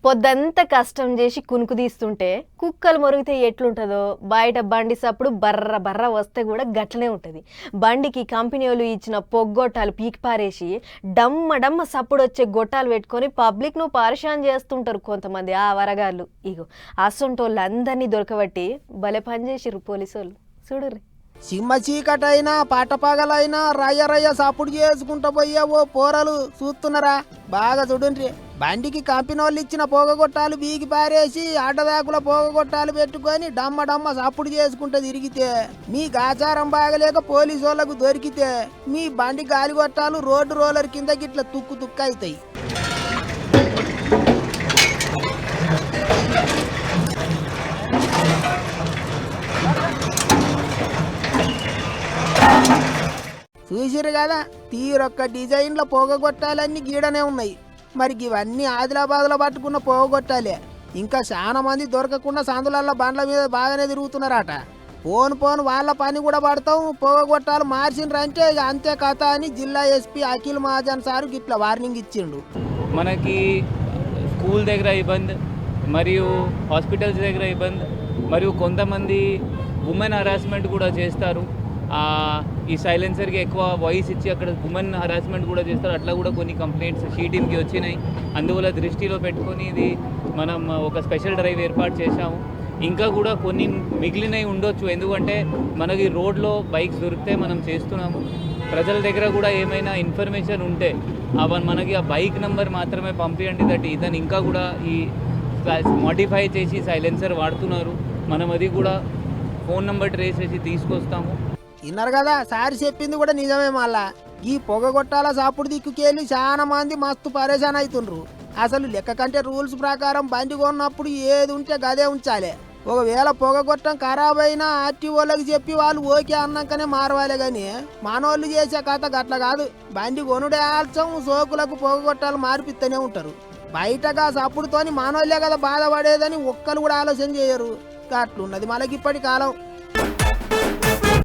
పొద్దంతా కష్టం చేసి కునుకు తీస్తుంటే కుక్కలు మొరిగితే ఎట్లుంటుందో బయట బండి సప్పుడు బర్ర బర్ర వస్తే కూడా గట్లనే ఉంటుంది. బండికి కంపెనీ వాళ్ళు ఇచ్చిన పొగ్గొట్టాలు పీకి పారేసి డమ్మ డమ్మ సప్పుడు వచ్చే గొట్టాలు పెట్టుకొని పబ్లిక్ను పరిశాన్ చేస్తుంటారు కొంతమంది ఆ వరగాళ్ళు. ఇగో అసొంటోళ్ళందరినీ దొరకబట్టి భలే పనిచేసిర్రు పోలీసు వాళ్ళు. చూడుర్రి. సింహ చీకటైనా పట్టపగలైనా రయ్య రయ్య సప్పుడు చేసుకుంటా పోయావో పోరలు చూస్తున్నారా? బాగా చూడండి. బండికి కంపెనీ వాళ్ళు ఇచ్చిన పోగగొట్టాలు బీగి పారేసి అడ్డదాకుల పోగగొట్టాలు పెట్టుకొని డమ్మ డమ్మ సప్పుడు చేసుకుంటూ తిరిగితే మీకు ఆచారం బాగలేక పోలీసు వాళ్ళకు దొరికితే మీ బండి గాలిగొట్టాలు రోడ్డు రోలర్ కింద గిట్ల తుక్కు తుక్కు అవుతాయి. చూసిరు కదా, తీరొక్క డిజైన్ల పోగొట్టాలన్నీ గీడనే ఉన్నాయి. మరి ఇవన్నీ ఆదిలాబాద్లో పట్టుకున్న పోగొట్టాలే. ఇంకా చాలా మంది దొరకకుండా సందులల్లో బండ్ల మీద బాగానే తిరుగుతున్నారట. పోను వాళ్ళ పని కూడా పడతాం, పోగొట్టాలు మార్చిండ్రంటే ఇక అంతే కథ అని జిల్లా ఎస్పీ అఖిల్ మహాజన్ సారు గిట్ల వార్నింగ్ ఇచ్చిండు. మనకి స్కూల్ దగ్గర ఇబ్బంది, మరియు హాస్పిటల్స్ దగ్గర ఇబ్బంది, మరియు కొంతమంది ఉమెన్ హరాస్మెంట్ కూడా చేస్తారు. ఈ సైలెన్సర్కి ఎక్కువ వాయిస్ ఇచ్చి అక్కడ ఉమెన్ హరాస్మెంట్ కూడా చేస్తారు. అట్లా కూడా కొన్ని కంప్లైంట్స్ షీ టీమ్కి వచ్చినాయి. అందువల్ల దృష్టిలో పెట్టుకొని ఇది మనం ఒక స్పెషల్ డ్రైవ్ ఏర్పాటు చేశాము. ఇంకా కూడా కొన్ని మిగిలినవి ఉండొచ్చు, ఎందుకంటే మనకి రోడ్లో బైక్స్ దొరికితే మనం చేస్తున్నాము. ప్రజల దగ్గర కూడా ఏమైనా ఇన్ఫర్మేషన్ ఉంటే మనకి ఆ బైక్ నెంబర్ మాత్రమే పంపించండి. దట్ ఇతను ఇంకా కూడా ఈ మోడిఫై చేసి సైలెన్సర్ వాడుతున్నారు. మనం అది కూడా ఫోన్ నెంబర్ ట్రేస్ చేసి తీసుకొస్తాము. విన్నారు కదా, సారి చెప్పింది కూడా నిజమే. మళ్ళా ఈ పొగగొట్టాల సాపుడు దిక్కుకెళ్ళి చాలా మంది మస్తు పరేషాన్ అవుతుండ్రు. అసలు లెక్క కంటే రూల్స్ ప్రకారం బండి కొన్నప్పుడు ఏది ఉంటే గదే ఉంచాలి. ఒకవేళ పొగగొట్టం ఖరాబ్ అయినా ఆర్టీఓళ్ళకి చెప్పి వాళ్ళు ఓకే అన్నాకనే మారవాలి. కానీ మనోళ్ళు చేసే కథ గట్ల కాదు. బండి కొనుడే ఆల్చం, సోకులకు పొగగొట్టాలు మార్పిస్తూనే ఉంటారు. బయటగా సప్పుడుతోని మనోళ్ళే కదా బాధపడేదని ఒక్కరు కూడా ఆలోచన చేయరు. అట్లున్నది మనకి ఇప్పటి కాలం.